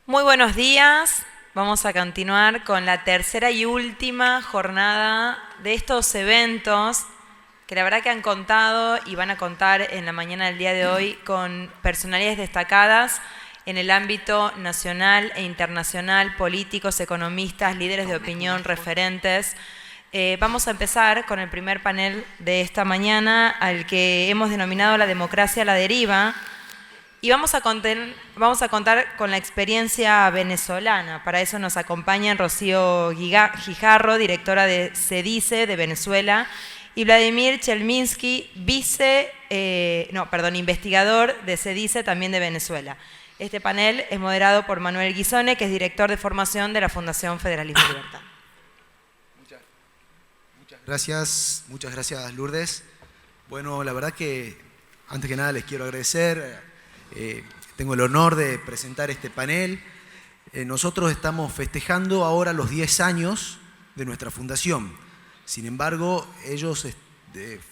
Muy buenos días. Vamos a continuar con la tercera y última jornada de estos eventos que la verdad que han contado y van a contar en la mañana del día de hoy con personalidades destacadas en el ámbito nacional e internacional, políticos, economistas, líderes de opinión, referentes. Vamos a empezar con el primer panel de esta mañana, al que hemos denominado La democracia a la deriva. Y vamos a contar con la experiencia venezolana. Para eso nos acompañan Rocío Guijarro, directora de CEDICE de Venezuela, y Vladimir Chelminsky, investigador de CEDICE también de Venezuela. Este panel es moderado por Manuel Guisone, que es director de formación de la Fundación Federalismo y Libertad. Muchas gracias Lourdes. Bueno, la verdad que antes que nada les quiero agradecer. Tengo el honor de presentar este panel. Nosotros estamos festejando ahora los 10 años de nuestra fundación. Sin embargo, ellos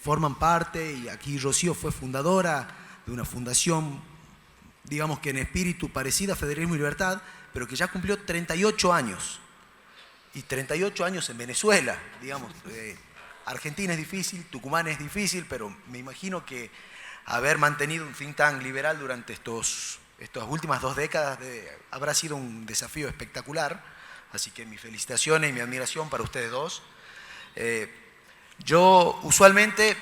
forman parte, y aquí Rocío fue fundadora de una fundación, digamos que en espíritu parecida a Federalismo y Libertad, pero que ya cumplió 38 años. Y 38 años en Venezuela, digamos. Argentina es difícil, Tucumán es difícil, pero me imagino que haber mantenido un think tank liberal durante estas últimas 2 décadas habrá sido un desafío espectacular. Así que mis felicitaciones y mi admiración para ustedes dos. Yo usualmente,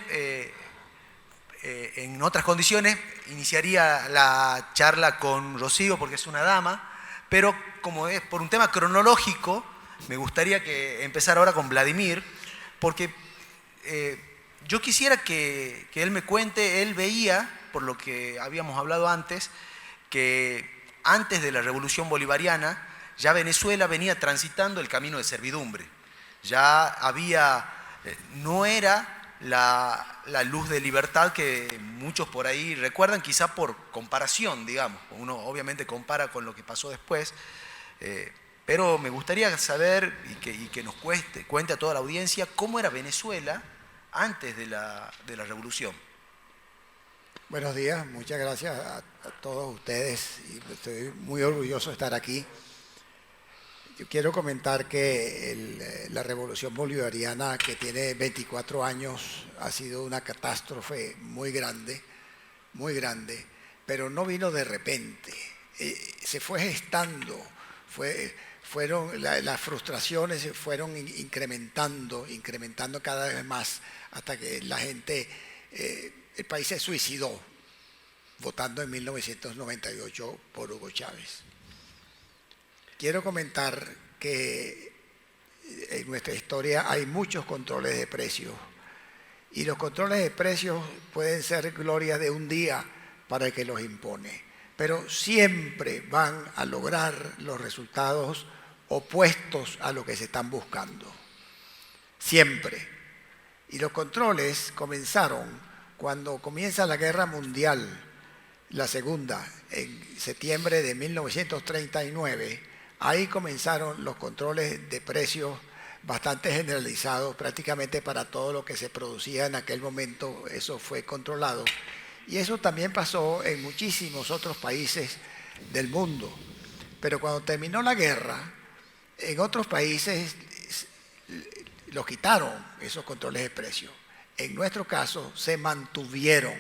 en otras condiciones, iniciaría la charla con Rocío porque es una dama, pero como es por un tema cronológico, me gustaría que empezar ahora con Vladimir, porque yo quisiera que él me cuente. Él veía, por lo que habíamos hablado antes, que antes de la Revolución Bolivariana ya Venezuela venía transitando el camino de servidumbre. Ya había, no era la luz de libertad que muchos por ahí recuerdan, quizá por comparación, digamos. Uno obviamente compara con lo que pasó después, pero me gustaría saber y que nos cuente a toda la audiencia cómo era Venezuela antes de la revolución. Buenos días, muchas gracias a todos ustedes y estoy muy orgulloso de estar aquí. Yo quiero comentar que la revolución bolivariana, que tiene 24 años, ha sido una catástrofe muy grande, pero no vino de repente. Se fue gestando, las frustraciones se fueron incrementando cada vez más, hasta que la gente, el país se suicidó votando en 1998 por Hugo Chávez. Quiero comentar que en nuestra historia hay muchos controles de precios, y los controles de precios pueden ser gloria de un día para el que los impone, pero siempre van a lograr los resultados opuestos a lo que se están buscando. Siempre. Y los controles comenzaron cuando comienza la Guerra Mundial, la segunda, en septiembre de 1939. Ahí comenzaron los controles de precios bastante generalizados, prácticamente para todo lo que se producía en aquel momento. Eso fue controlado. Y eso también pasó en muchísimos otros países del mundo. Pero cuando terminó la guerra, en otros países los quitaron esos controles de precios. En nuestro caso se mantuvieron,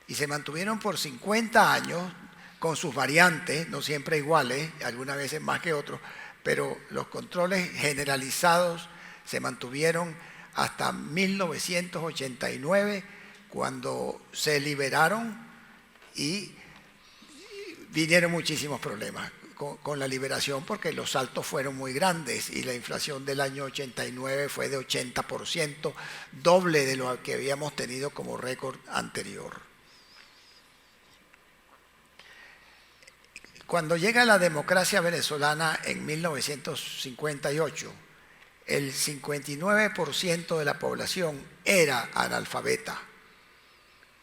y se mantuvieron por 50 años con sus variantes, no siempre iguales, algunas veces más que otros, pero los controles generalizados se mantuvieron hasta 1989, cuando se liberaron, y vinieron muchísimos problemas con la liberación, porque los saltos fueron muy grandes y la inflación del año 89 fue de 80%, doble de lo que habíamos tenido como récord anterior. Cuando llega la democracia venezolana en 1958, el 59% de la población era analfabeta,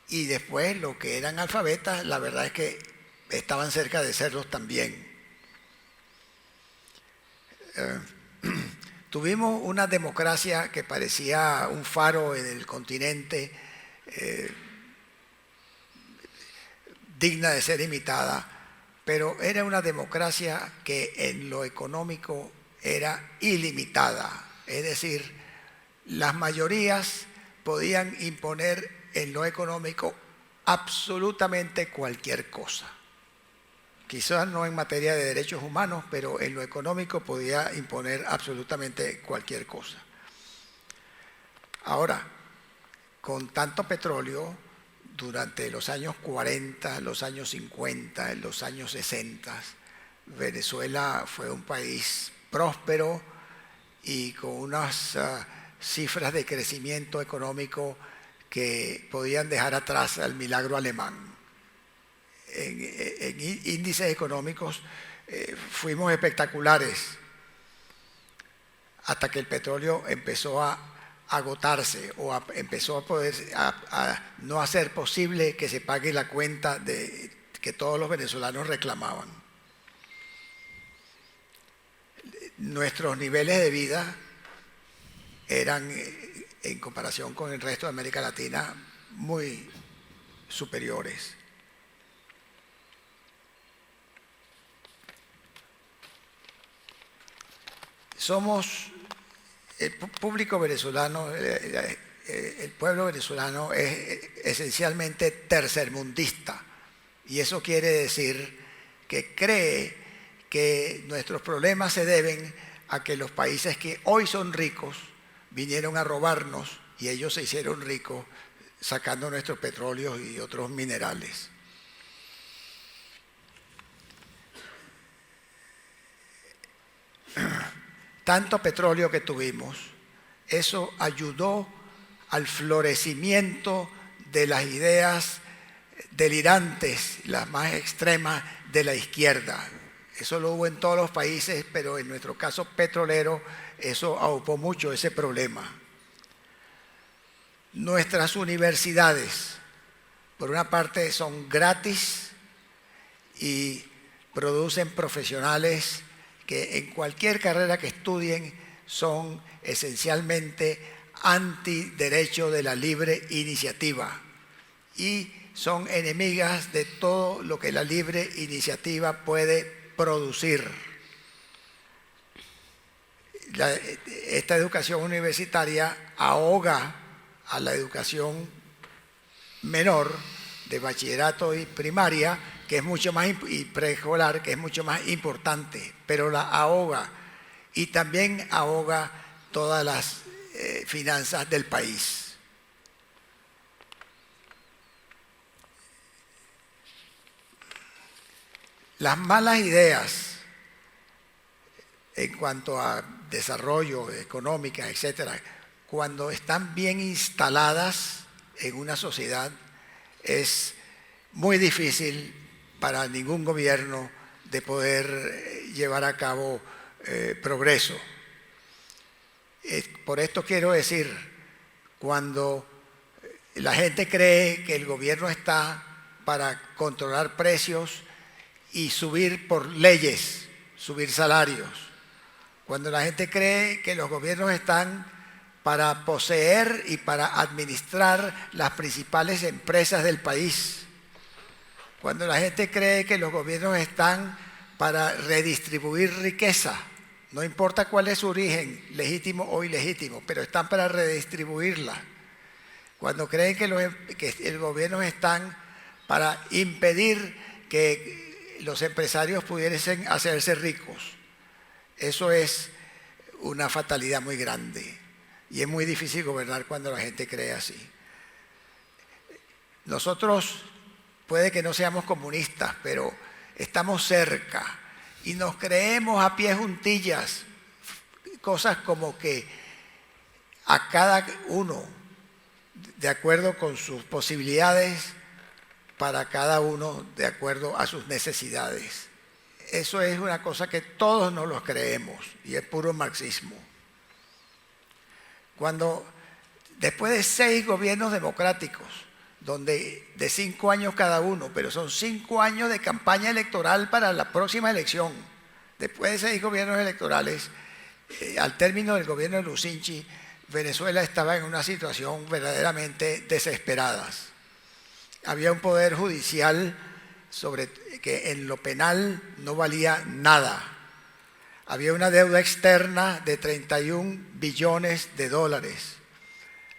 y después los que eran analfabetas, la verdad es que estaban cerca de serlos también. Tuvimos una democracia que parecía un faro en el continente, digna de ser imitada, pero era una democracia que en lo económico era ilimitada. Es decir, las mayorías podían imponer en lo económico absolutamente cualquier cosa. Quizás no en materia de derechos humanos, pero en lo económico podía imponer absolutamente cualquier cosa. Ahora, con tanto petróleo, durante los años 40, los años 50, los años 60, Venezuela fue un país próspero y con unas cifras de crecimiento económico que podían dejar atrás al milagro alemán. En índices económicos fuimos espectaculares hasta que el petróleo empezó a agotarse o empezó a no hacer posible que se pague la cuenta que todos los venezolanos reclamaban. Nuestros niveles de vida eran, en comparación con el resto de América Latina, muy superiores. Somos el público venezolano, el pueblo venezolano es esencialmente tercermundista, y eso quiere decir que cree que nuestros problemas se deben a que los países que hoy son ricos vinieron a robarnos y ellos se hicieron ricos sacando nuestros petróleos y otros minerales. Tanto petróleo que tuvimos, eso ayudó al florecimiento de las ideas delirantes, las más extremas de la izquierda. Eso lo hubo en todos los países, pero en nuestro caso petrolero, eso aupó mucho ese problema. Nuestras universidades, por una parte, son gratis y producen profesionales que en cualquier carrera que estudien son esencialmente antiderecho de la libre iniciativa y son enemigas de todo lo que la libre iniciativa puede producir. Esta educación universitaria ahoga a la educación menor de bachillerato y primaria, que es mucho más, y preescolar, que es mucho más importante, pero la ahoga y también ahoga todas las finanzas del país. Las malas ideas en cuanto a desarrollo económico, etcétera, cuando están bien instaladas en una sociedad, es muy difícil para ningún gobierno de poder llevar a cabo progreso. Por esto quiero decir, cuando la gente cree que el gobierno está para controlar precios y subir por leyes, subir salarios, cuando la gente cree que los gobiernos están para poseer y para administrar las principales empresas del país, cuando la gente cree que los gobiernos están para redistribuir riqueza, no importa cuál es su origen, legítimo o ilegítimo, pero están para redistribuirla, cuando creen que el gobierno están para impedir que los empresarios pudiesen hacerse ricos, eso es una fatalidad muy grande y es muy difícil gobernar cuando la gente cree así. Nosotros puede que no seamos comunistas, pero estamos cerca y nos creemos a pie juntillas cosas como que a cada uno, de acuerdo con sus posibilidades, para cada uno de acuerdo a sus necesidades. Eso es una cosa que todos nos lo creemos y es puro marxismo. Cuando después de 6 gobiernos democráticos, donde de 5 años cada uno, pero son 5 años de campaña electoral para la próxima elección, después de 6 gobiernos electorales, al término del gobierno de Lucinchi, Venezuela estaba en una situación verdaderamente desesperada. Había un poder judicial sobre que en lo penal no valía nada. Había una deuda externa de 31 billones de dólares.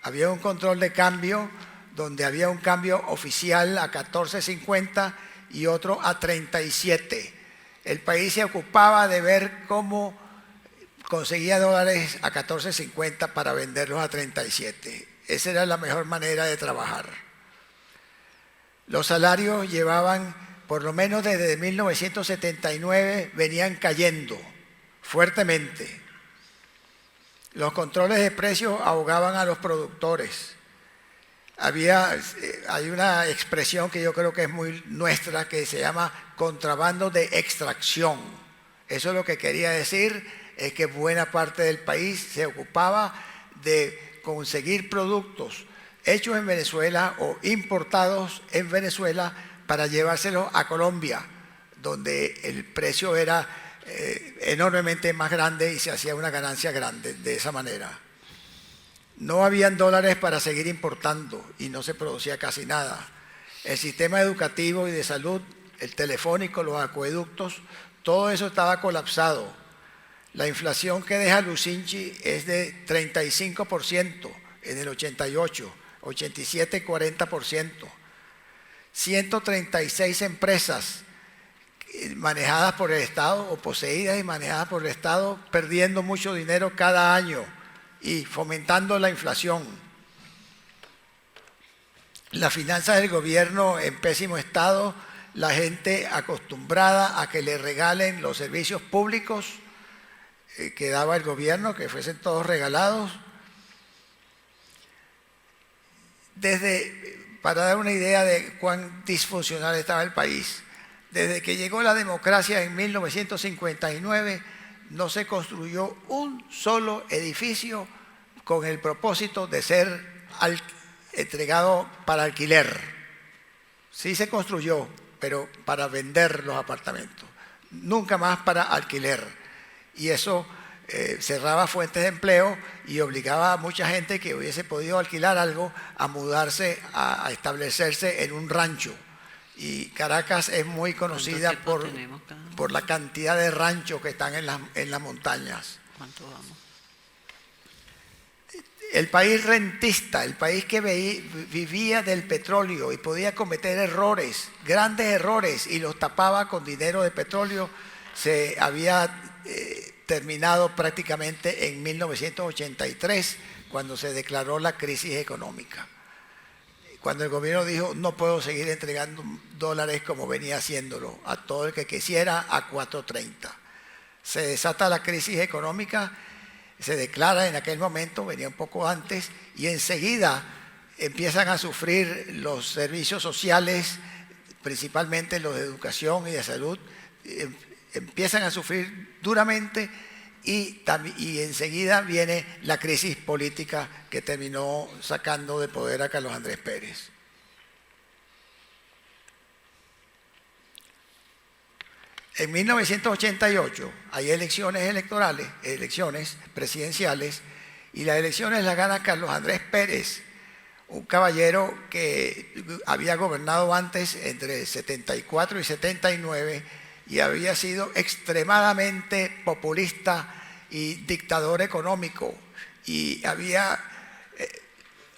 Había un control de cambio donde había un cambio oficial a 14.50 y otro a 37. El país se ocupaba de ver cómo conseguía dólares a 14.50 para venderlos a 37. Esa era la mejor manera de trabajar. Los salarios llevaban, por lo menos desde 1979, venían cayendo fuertemente. Los controles de precios ahogaban a los productores. Hay una expresión que yo creo que es muy nuestra que se llama contrabando de extracción. Eso lo que quería decir es que buena parte del país se ocupaba de conseguir productos hechos en Venezuela o importados en Venezuela para llevárselos a Colombia, donde el precio era enormemente más grande y se hacía una ganancia grande de esa manera. No habían dólares para seguir importando y no se producía casi nada. El sistema educativo y de salud, el telefónico, los acueductos, todo eso estaba colapsado. La inflación que deja Lucinchi es de 35% en el 88, 87, 40%. 136 empresas manejadas por el Estado o poseídas y manejadas por el Estado perdiendo mucho dinero cada año y fomentando la inflación. Las finanzas del gobierno en pésimo estado, la gente acostumbrada a que le regalen los servicios públicos que daba el gobierno, que fuesen todos regalados. Para dar una idea de cuán disfuncional estaba el país, desde que llegó la democracia en 1959, no se construyó un solo edificio con el propósito de ser entregado para alquiler. Sí se construyó, pero para vender los apartamentos, nunca más para alquiler. Y eso cerraba fuentes de empleo y obligaba a mucha gente que hubiese podido alquilar algo a mudarse, a establecerse en un rancho. Y Caracas es muy conocida por la cantidad de ranchos que están en las montañas. ¿Cuánto vamos? El país rentista, el país que vivía del petróleo y podía cometer errores, grandes errores, y los tapaba con dinero de petróleo, se había terminado prácticamente en 1983, cuando se declaró la crisis económica. Cuando el gobierno dijo, no puedo seguir entregando dólares como venía haciéndolo a todo el que quisiera a 4.30. Se desata la crisis económica, se declara en aquel momento, venía un poco antes, y enseguida empiezan a sufrir los servicios sociales, principalmente los de educación y de salud, empiezan a sufrir duramente y enseguida viene la crisis política que terminó sacando de poder a Carlos Andrés Pérez. En 1988 hay elecciones presidenciales, y las elecciones las gana Carlos Andrés Pérez, un caballero que había gobernado antes entre 74 y 79 y había sido extremadamente populista y dictador económico, y había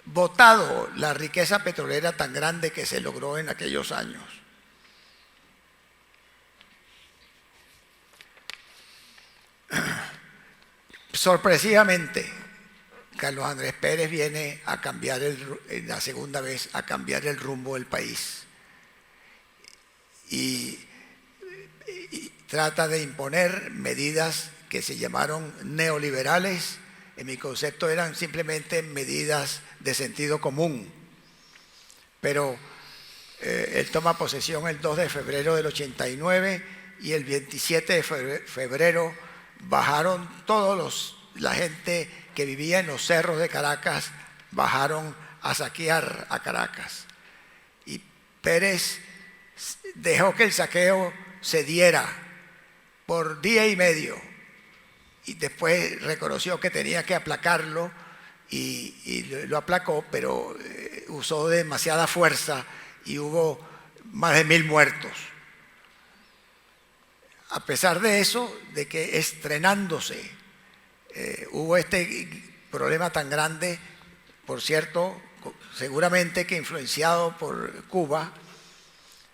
botado la riqueza petrolera tan grande que se logró en aquellos años. Sorpresivamente, Carlos Andrés Pérez viene a cambiar la segunda vez a cambiar el rumbo del país y trata de imponer medidas que se llamaron neoliberales. En mi concepto eran simplemente medidas de sentido común, pero él toma posesión el 2 de febrero del 89 y el 27 de febrero bajaron la gente que vivía en los cerros de Caracas, bajaron a saquear a Caracas. Y Pérez dejó que el saqueo se diera por día y medio, y después reconoció que tenía que aplacarlo y lo aplacó, pero usó demasiada fuerza y hubo más de 1000 muertos. A pesar de eso, de que estrenándose hubo este problema tan grande, por cierto, seguramente que influenciado por Cuba.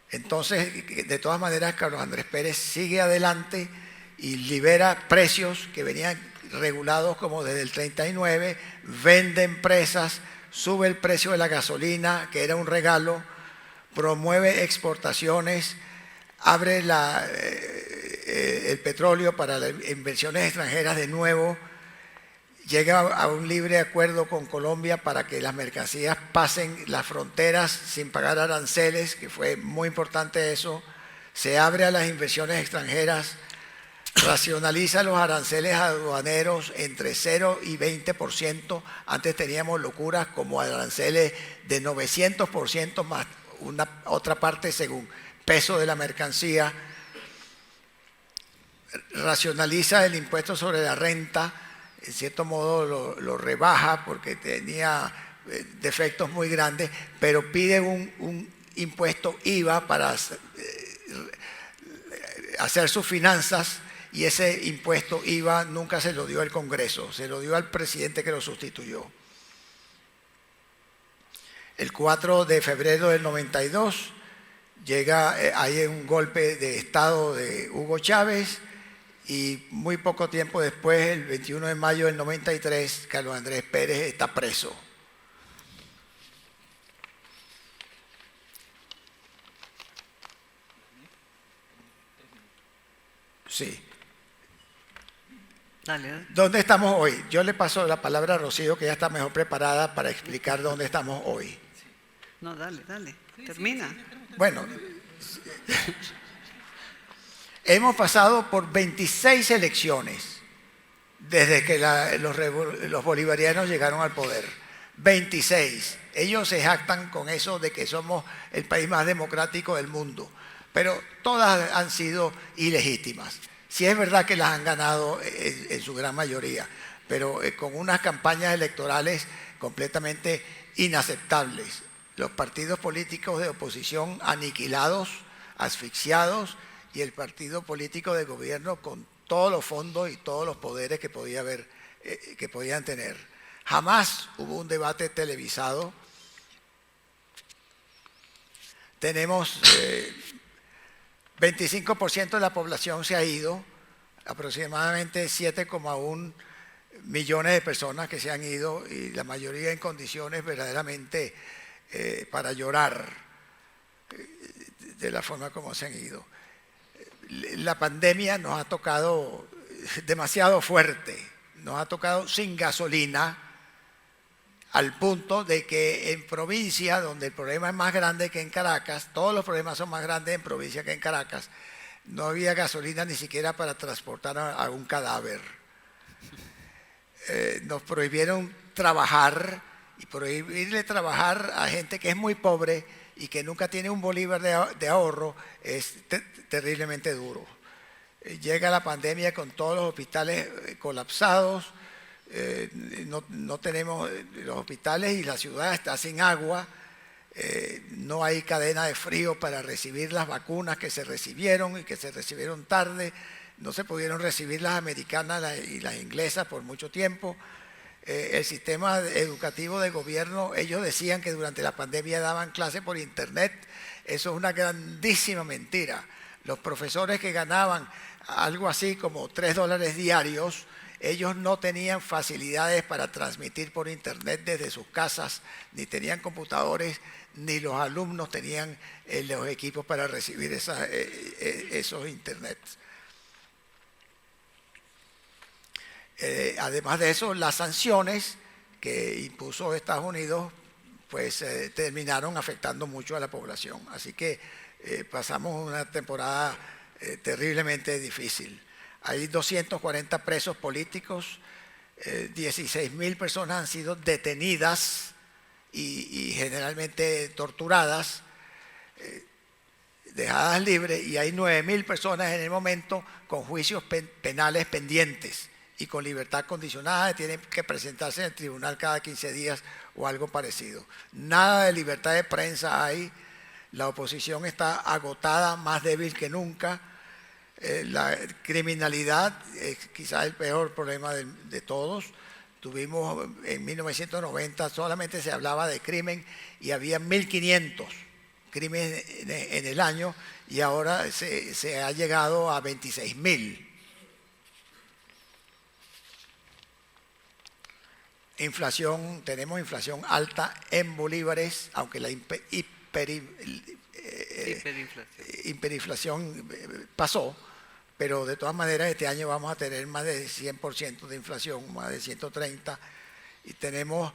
Entonces, de todas maneras, Carlos Andrés Pérez sigue adelante y libera precios que venían regulados como desde el 39, vende empresas, sube el precio de la gasolina, que era un regalo, promueve exportaciones, abre el petróleo para las inversiones extranjeras de nuevo, llega a un libre acuerdo con Colombia para que las mercancías pasen las fronteras sin pagar aranceles, que fue muy importante eso, se abre a las inversiones extranjeras, racionaliza los aranceles aduaneros entre 0 y 20%, antes teníamos locuras como aranceles de 900% más otra parte según peso de la mercancía, racionaliza el impuesto sobre la renta, en cierto modo lo rebaja porque tenía defectos muy grandes, pero pide un impuesto IVA para hacer sus finanzas, y ese impuesto IVA nunca se lo dio al Congreso, se lo dio al presidente que lo sustituyó. El 4 de febrero del 92 hay un golpe de Estado de Hugo Chávez, y muy poco tiempo después, el 21 de mayo del 93, Carlos Andrés Pérez está preso. Sí. Dale. ¿Dónde estamos hoy? Yo le paso la palabra a Rocío, que ya está mejor preparada para explicar dónde estamos hoy. No, dale. Termina. Bueno, hemos pasado por 26 elecciones desde que los bolivarianos llegaron al poder. 26. Ellos se jactan con eso de que somos el país más democrático del mundo, pero todas han sido ilegítimas. Sí es verdad que las han ganado en su gran mayoría, pero con unas campañas electorales completamente inaceptables. Los partidos políticos de oposición aniquilados, asfixiados, y el partido político de gobierno con todos los fondos y todos los poderes que podían tener. Jamás hubo un debate televisado. Tenemos 25% de la población se ha ido, aproximadamente 7,1 millones de personas que se han ido, y la mayoría en condiciones verdaderamente para llorar de la forma como se han ido. La pandemia nos ha tocado demasiado fuerte, nos ha tocado sin gasolina, al punto de que en provincia, donde el problema es más grande que en Caracas, todos los problemas son más grandes en provincia que en Caracas, no había gasolina ni siquiera para transportar a un cadáver. Nos prohibieron trabajar, y prohibirle trabajar a gente que es muy pobre y que nunca tiene un bolívar de ahorro es terriblemente duro. Llega la pandemia con todos los hospitales colapsados, no tenemos los hospitales, y la ciudad está sin agua, no hay cadena de frío para recibir las vacunas que se recibieron y que se recibieron tarde, no se pudieron recibir las americanas y las inglesas por mucho tiempo. El sistema educativo de gobierno, ellos decían que durante la pandemia daban clases por internet, eso es una grandísima mentira. Los profesores que ganaban algo así como $3 diarios, ellos no tenían facilidades para transmitir por internet desde sus casas, ni tenían computadores, ni los alumnos tenían los equipos para recibir esos internets. Además de eso, las sanciones que impuso Estados Unidos pues terminaron afectando mucho a la población. Así que pasamos una temporada terriblemente difícil. Hay 240 presos políticos, 16.000 personas han sido detenidas y generalmente torturadas, dejadas libres, y hay 9.000 personas en el momento con juicios penales pendientes y con libertad condicionada, tienen que presentarse en el tribunal cada 15 días o algo parecido. Nada de libertad de prensa hay, La oposición está agotada, más débil que nunca. La criminalidad es quizás el peor problema de todos. Tuvimos en 1990, solamente se hablaba de crimen y había 1.500 crímenes en el año, y ahora se ha llegado a 26.000. Inflación, tenemos inflación alta en bolívares, aunque la hiperinflación pasó, pero de todas maneras este año vamos a tener más de 100% de inflación, más de 130%, y tenemos,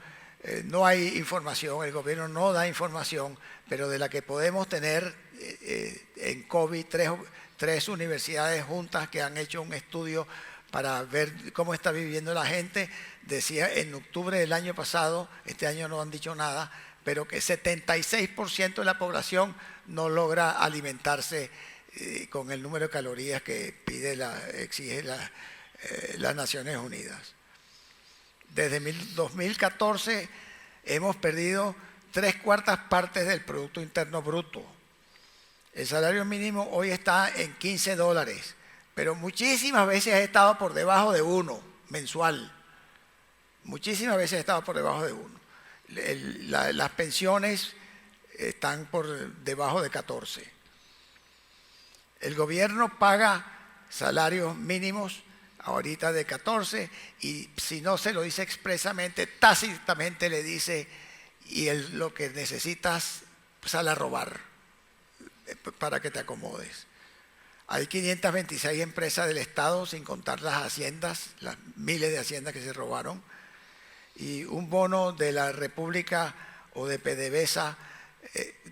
no hay información, el gobierno no da información, pero de la que podemos tener en COVID, tres universidades juntas que han hecho un estudio para ver cómo está viviendo la gente. Decía en octubre del año pasado, este año no han dicho nada, pero que 76% de la población no logra alimentarse con el número de calorías que exige las Naciones Unidas. Desde 2014 hemos perdido 3/4 partes del Producto Interno Bruto. El salario mínimo hoy está en $15, pero muchísimas veces ha estado por debajo de 1 mensual. Muchísimas veces ha estado por debajo de 1. Las pensiones están por debajo de 14. El gobierno paga salarios mínimos ahorita de 14, y si no se lo dice expresamente, tácitamente le dice, y lo que necesitas sale a robar para que te acomodes. Hay 526 empresas del Estado, sin contar las haciendas, las miles de haciendas que se robaron, y un bono de la República o de PDVSA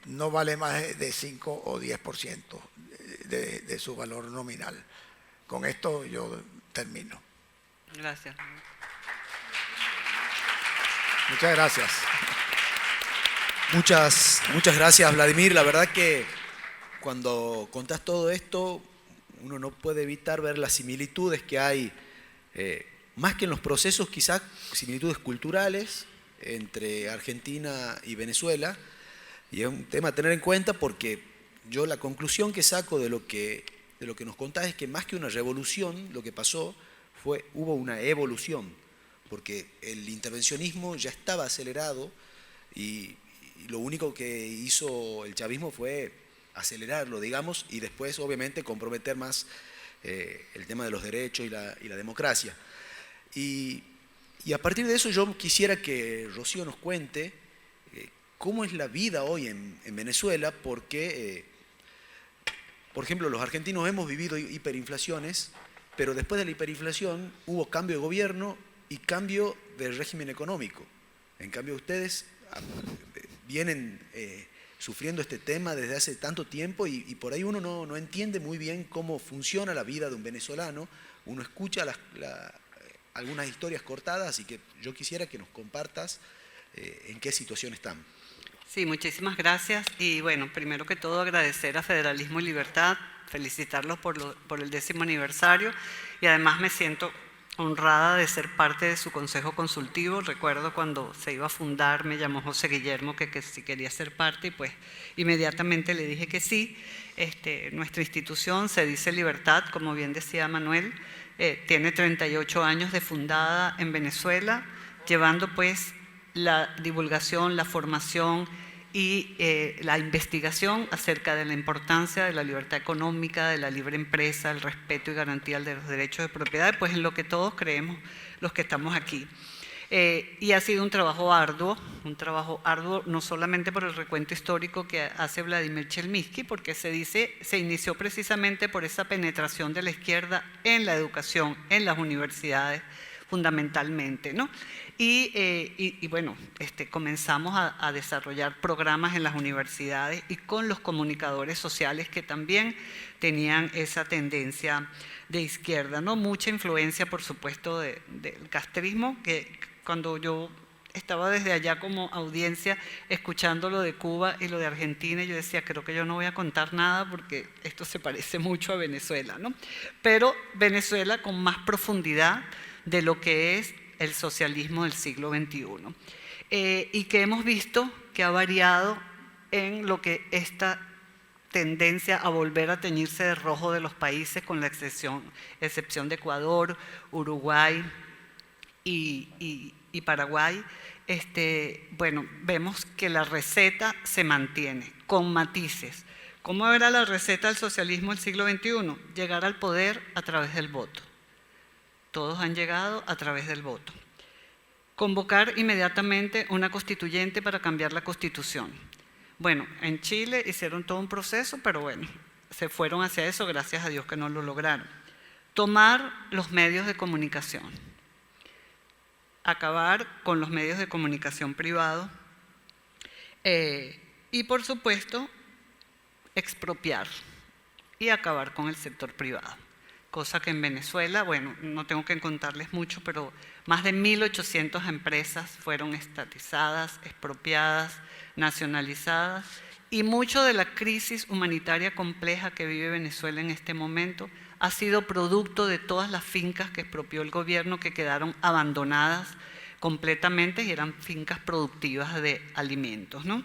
no vale más de 5 o 10% de su valor nominal. Con esto yo termino. Gracias. Muchas gracias. Muchas gracias, Vladimir. La verdad que cuando contás todo esto, uno no puede evitar ver las similitudes que hay, más que en los procesos, quizás similitudes culturales entre Argentina y Venezuela, y es un tema a tener en cuenta, porque yo la conclusión que saco de lo que nos contás es que más que una revolución, lo que pasó hubo una evolución, porque el intervencionismo ya estaba acelerado y lo único que hizo el chavismo fue acelerarlo, digamos, y después obviamente comprometer más el tema de los derechos y la democracia. Y a partir de eso yo quisiera que Rocío nos cuente cómo es la vida hoy en Venezuela, porque, por ejemplo, los argentinos hemos vivido hiperinflaciones, pero después de la hiperinflación hubo cambio de gobierno y cambio del régimen económico. En cambio, ustedes vienen sufriendo este tema desde hace tanto tiempo, y por ahí uno no entiende muy bien cómo funciona la vida de un venezolano. Uno escucha algunas historias cortadas, así que yo quisiera que nos compartas en qué situación están. Sí, muchísimas gracias. Y bueno, primero que todo agradecer a Federalismo y Libertad, felicitarlos por el 10º aniversario, y además me siento honrada de ser parte de su consejo consultivo. Recuerdo cuando se iba a fundar, me llamó José Guillermo que si quería ser parte, y pues inmediatamente le dije que sí. Nuestra institución, se dice Libertad, como bien decía Manuel, tiene 38 años de fundada en Venezuela, llevando pues la divulgación, la formación y la investigación acerca de la importancia de la libertad económica, de la libre empresa, el respeto y garantía de los derechos de propiedad, pues en lo que todos creemos los que estamos aquí. Y ha sido un trabajo arduo no solamente por el recuento histórico que hace Vladimir Chelminsky, porque se inició precisamente por esa penetración de la izquierda en la educación, en las universidades, fundamentalmente, ¿no? Y bueno, comenzamos a desarrollar programas en las universidades y con los comunicadores sociales que también tenían esa tendencia de izquierda, ¿no? Mucha influencia, por supuesto, del castrismo, que cuando yo estaba desde allá como audiencia escuchando lo de Cuba y lo de Argentina, yo decía, creo que yo no voy a contar nada porque esto se parece mucho a Venezuela, ¿no? Pero Venezuela con más profundidad de lo que es el socialismo del siglo XXI, y que hemos visto que ha variado en lo que esta tendencia a volver a teñirse de rojo de los países, con la excepción de Ecuador, Uruguay y Paraguay. Bueno, vemos que la receta se mantiene, con matices. ¿Cómo era la receta del socialismo del siglo XXI? Llegar al poder a través del voto. Todos han llegado a través del voto. Convocar inmediatamente una constituyente para cambiar la Constitución. Bueno, en Chile hicieron todo un proceso, pero bueno, se fueron hacia eso, gracias a Dios que no lo lograron. Tomar los medios de comunicación. Acabar con los medios de comunicación privados. Y por supuesto, expropiar y acabar con el sector privado. Cosa que en Venezuela, bueno, no tengo que contarles mucho, pero más de 1.800 empresas fueron estatizadas, expropiadas, nacionalizadas, y mucho de la crisis humanitaria compleja que vive Venezuela en este momento ha sido producto de todas las fincas que expropió el gobierno, que quedaron abandonadas completamente y eran fincas productivas de alimentos, ¿no?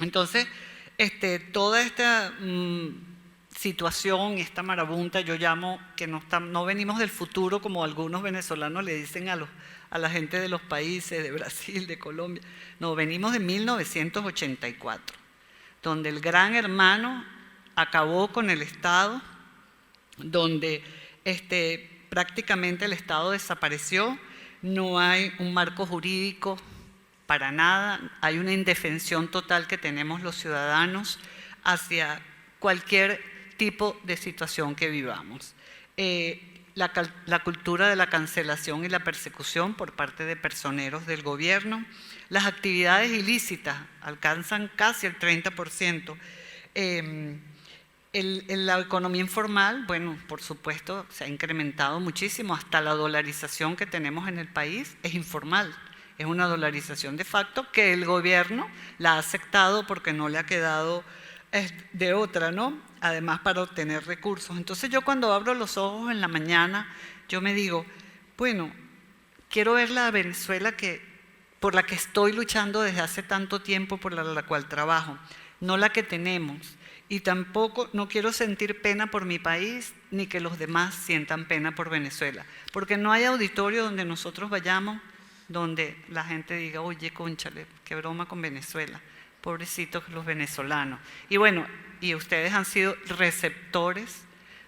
Entonces, toda esta situación, esta marabunta, yo llamo que no venimos del futuro, como algunos venezolanos le dicen a la gente de los países, de Brasil, de Colombia. No, venimos de 1984, donde el gran hermano acabó con el Estado, donde prácticamente el Estado desapareció, no hay un marco jurídico para nada, hay una indefensión total que tenemos los ciudadanos hacia cualquier tipo de situación que vivamos. La cultura de la cancelación y la persecución por parte de personeros del gobierno, las actividades ilícitas alcanzan casi el 30%. La economía informal, bueno, por supuesto, se ha incrementado muchísimo, hasta la dolarización que tenemos en el país es informal. Es una dolarización de facto que el gobierno la ha aceptado porque no le ha quedado de otra, ¿no? Además, para obtener recursos. Entonces yo, cuando abro los ojos en la mañana, yo me digo, bueno, quiero ver la Venezuela por la que estoy luchando desde hace tanto tiempo, por la cual trabajo, no la que tenemos. Y tampoco no quiero sentir pena por mi país, ni que los demás sientan pena por Venezuela, porque no hay auditorio donde nosotros vayamos donde la gente diga, oye, cónchale, qué broma con Venezuela, pobrecitos los venezolanos. Y bueno, y ustedes han sido receptores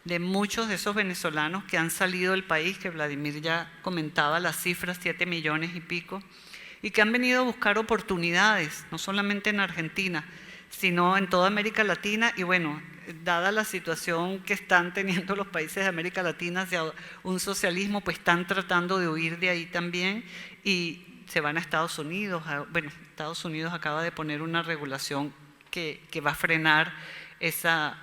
de muchos de esos venezolanos que han salido del país, que Vladimir ya comentaba las cifras, 7 millones y pico, y que han venido a buscar oportunidades, no solamente en Argentina, sino en toda América Latina. Y bueno, dada la situación que están teniendo los países de América Latina hacia un socialismo, pues están tratando de huir de ahí también y se van a Estados Unidos. Bueno, Estados Unidos acaba de poner una regulación que va a frenar esa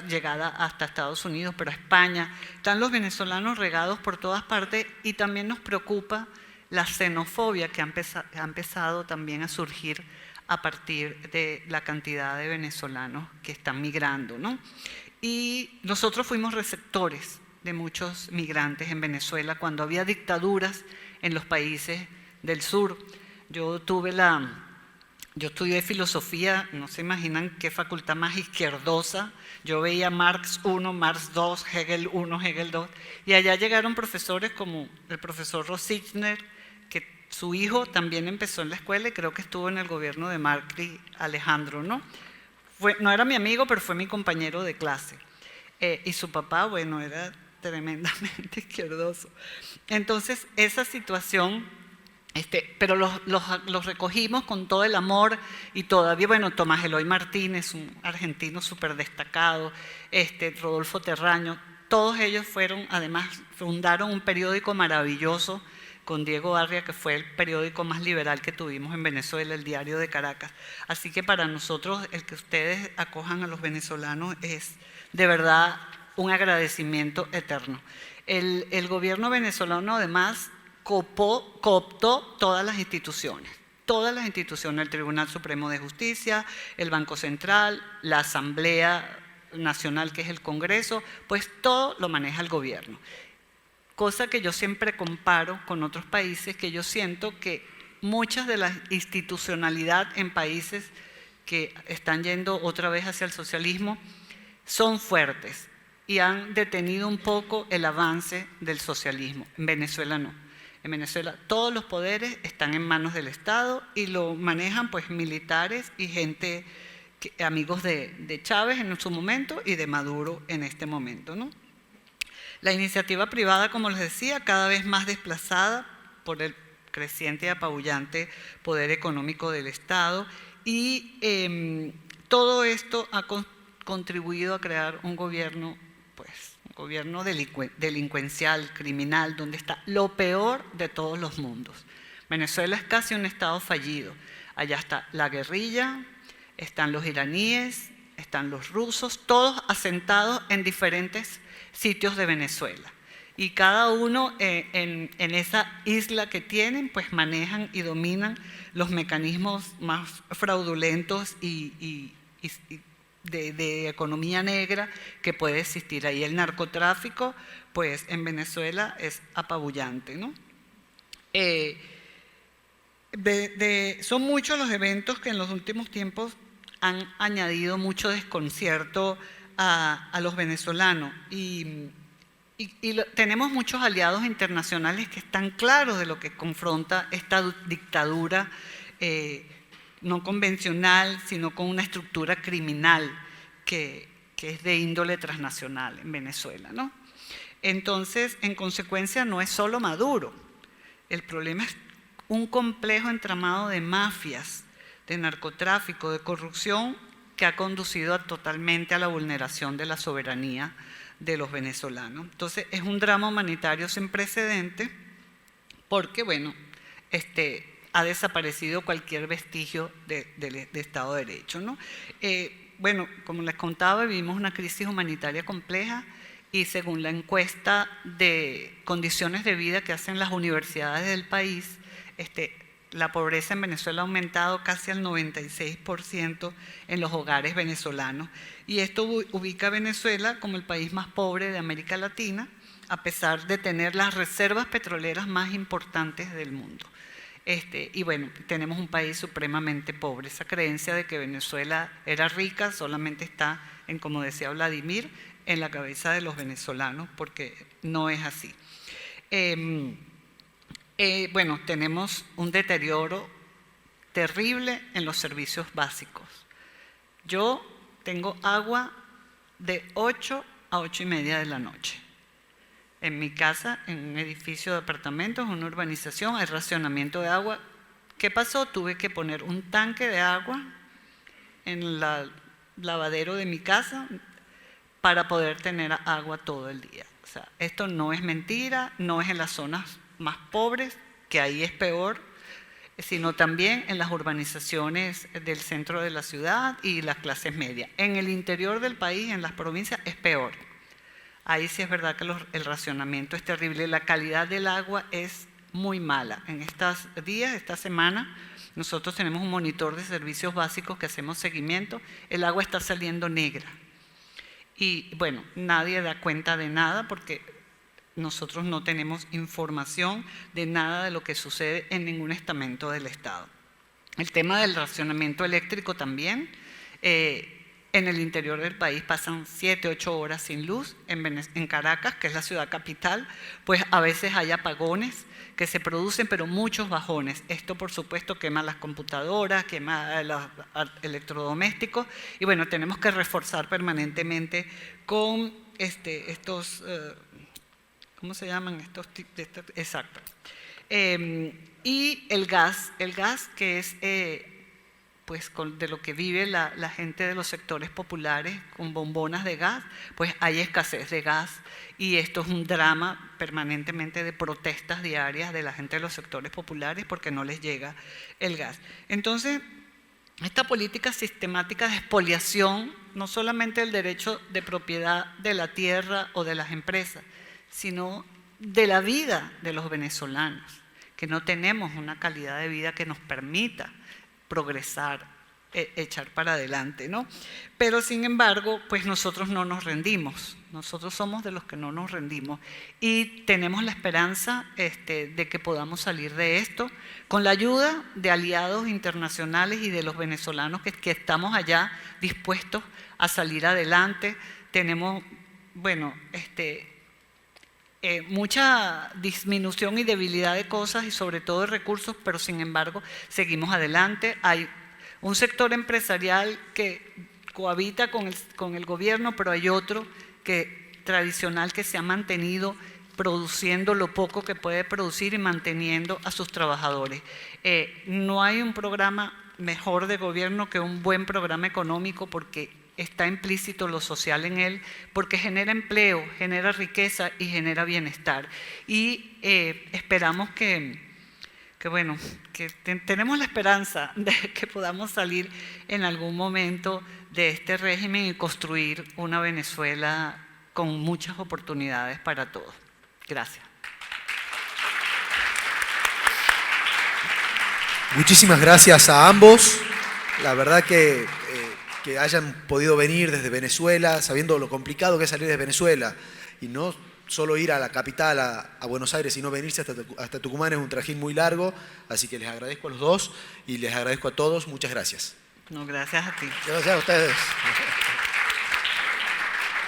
llegada hasta Estados Unidos, pero a España. Están los venezolanos regados por todas partes, y también nos preocupa la xenofobia que ha empezado también a surgir a partir de la cantidad de venezolanos que están migrando, ¿no? Y nosotros fuimos receptores de muchos migrantes en Venezuela cuando había dictaduras en los países del sur. Yo estudié filosofía, no se imaginan qué facultad más izquierdosa. Yo veía Marx 1, Marx 2, Hegel 1, Hegel 2, y allá llegaron profesores como el profesor Rosichner, que su hijo también empezó en la escuela y creo que estuvo en el gobierno de Macri, Alejandro, ¿no? No era mi amigo, pero fue mi compañero de clase. Y su papá, bueno, era tremendamente izquierdoso. Entonces, esa situación, pero los recogimos con todo el amor, y todavía, bueno, Tomás Eloy Martínez, un argentino súper destacado, Rodolfo Terraño, todos ellos además fundaron un periódico maravilloso con Diego Arria, que fue el periódico más liberal que tuvimos en Venezuela, el Diario de Caracas. Así que para nosotros, el que ustedes acojan a los venezolanos es de verdad un agradecimiento eterno. El gobierno venezolano además cooptó todas las instituciones, el Tribunal Supremo de Justicia, el Banco Central, la Asamblea Nacional, que es el Congreso, pues todo lo maneja el gobierno. Cosa que yo siempre comparo con otros países, que yo siento que muchas de la institucionalidad en países que están yendo otra vez hacia el socialismo son fuertes y han detenido un poco el avance del socialismo. En Venezuela no. En Venezuela todos los poderes están en manos del Estado y lo manejan pues militares y gente, amigos de Chávez en su momento y de Maduro en este momento, ¿no? La iniciativa privada, como les decía, cada vez más desplazada por el creciente y apabullante poder económico del Estado y todo esto ha contribuido a crear un gobierno delincuencial, criminal, donde está lo peor de todos los mundos. Venezuela es casi un estado fallido. Allá está la guerrilla, están los iraníes, están los rusos, todos asentados en diferentes sitios de Venezuela. Y cada uno en esa isla que tienen, pues manejan y dominan los mecanismos más fraudulentos y de economía negra que puede existir ahí. El narcotráfico, pues en Venezuela es apabullante, ¿no? Son muchos los eventos que en los últimos tiempos han añadido mucho desconcierto a los venezolanos tenemos muchos aliados internacionales que están claros de lo que confronta esta dictadura no convencional, sino con una estructura criminal que es de índole transnacional en Venezuela, ¿no? Entonces, en consecuencia, no es solo Maduro. El problema es un complejo entramado de mafias, de narcotráfico, de corrupción que ha conducido totalmente a la vulneración de la soberanía de los venezolanos. Entonces, es un drama humanitario sin precedente porque, bueno, ha desaparecido cualquier vestigio de Estado de Derecho, ¿no? Bueno, como les contaba, vivimos una crisis humanitaria compleja y según la encuesta de condiciones de vida que hacen las universidades del país, la pobreza en Venezuela ha aumentado casi al 96% en los hogares venezolanos. Y esto ubica a Venezuela como el país más pobre de América Latina, a pesar de tener las reservas petroleras más importantes del mundo. Y bueno, tenemos un país supremamente pobre. Esa creencia de que Venezuela era rica solamente está, como decía Vladimir, en la cabeza de los venezolanos, porque no es así. Bueno, tenemos un deterioro terrible en los servicios básicos. Yo tengo agua de 8 a 8:30 de la noche. En mi casa, en un edificio de apartamentos, una urbanización, hay racionamiento de agua. ¿Qué pasó? Tuve que poner un tanque de agua en el lavadero de mi casa para poder tener agua todo el día. O sea, esto no es mentira, no es en las zonas más pobres, que ahí es peor, sino también en las urbanizaciones del centro de la ciudad y las clases medias. En el interior del país, en las provincias, es peor. Ahí sí es verdad que el racionamiento es terrible, la calidad del agua es muy mala. En estos días, esta semana, nosotros tenemos un monitor de servicios básicos que hacemos seguimiento, el agua está saliendo negra. Y bueno, nadie da cuenta de nada porque nosotros no tenemos información de nada de lo que sucede en ningún estamento del Estado. El tema del racionamiento eléctrico también. En el interior del país pasan 7, 8 horas sin luz. En Caracas, que es la ciudad capital, pues a veces hay apagones que se producen, pero muchos bajones. Esto, por supuesto, quema las computadoras, quema los electrodomésticos. Y bueno, tenemos que reforzar permanentemente con estos... ¿Cómo se llaman estos? Exacto. Y el gas que es pues de lo que vive la gente de los sectores populares con bombonas de gas, pues hay escasez de gas y esto es un drama permanentemente de protestas diarias de la gente de los sectores populares porque no les llega el gas. Entonces, esta política sistemática de expoliación, no solamente del derecho de propiedad de la tierra o de las empresas, sino de la vida de los venezolanos, que no tenemos una calidad de vida que nos permita progresar, echar para adelante, ¿no? Pero sin embargo, pues nosotros no nos rendimos. Nosotros somos de los que no nos rendimos y tenemos la esperanza de que podamos salir de esto con la ayuda de aliados internacionales y de los venezolanos que estamos allá dispuestos a salir adelante. Tenemos, bueno, mucha disminución y debilidad de cosas y sobre todo de recursos, pero sin embargo seguimos adelante. Hay un sector empresarial que cohabita con el gobierno, pero hay otro tradicional que se ha mantenido produciendo lo poco que puede producir y manteniendo a sus trabajadores. No hay un programa mejor de gobierno que un buen programa económico, porque está implícito lo social en él, porque genera empleo, genera riqueza y genera bienestar. Y esperamos tenemos la esperanza de que podamos salir en algún momento de este régimen y construir una Venezuela con muchas oportunidades para todos. Gracias. Muchísimas gracias a ambos. La verdad que hayan podido venir desde Venezuela, sabiendo lo complicado que es salir de Venezuela, y no solo ir a la capital, a Buenos Aires, sino venirse hasta Tucumán, es un trajín muy largo, así que les agradezco a los dos y les agradezco a todos. Muchas gracias. No, gracias a ti. Gracias a ustedes.